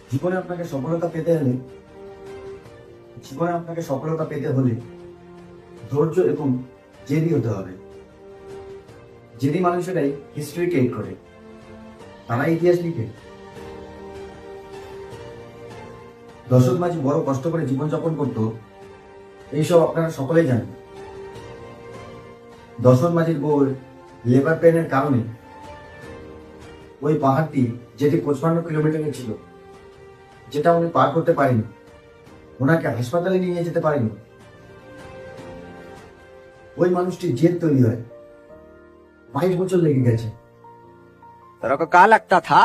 জীবনে আপনাকে সফলতা পেতে হলে জীবনে আপনাকে সফলতা পেতে হলে ধৈর্য এবং জেদি হতে হবে। জেদি মানুষেরাই হিস্ট্রি ক্রিয়েট করে, তারাই ইতিহাস লিখে। দশরথ মাঝি বড় কষ্ট করে জীবনযাপন করত, এইসব আপনারা সকলেই জানেন। দশরথ মাঝির বউর লেবার পেনের কারণে ওই পাহাড়টি, যেটি 55 কিলোমিটারের ছিল, যেটা উনি পার করতে পারেনি, ওনাকে হাসপাতালে নিয়ে যেতে পারেনি, ওই মানুষটির জেদ তৈরি হয়। 22 বছর লেগে গেছে। तेरे को क्या लगता था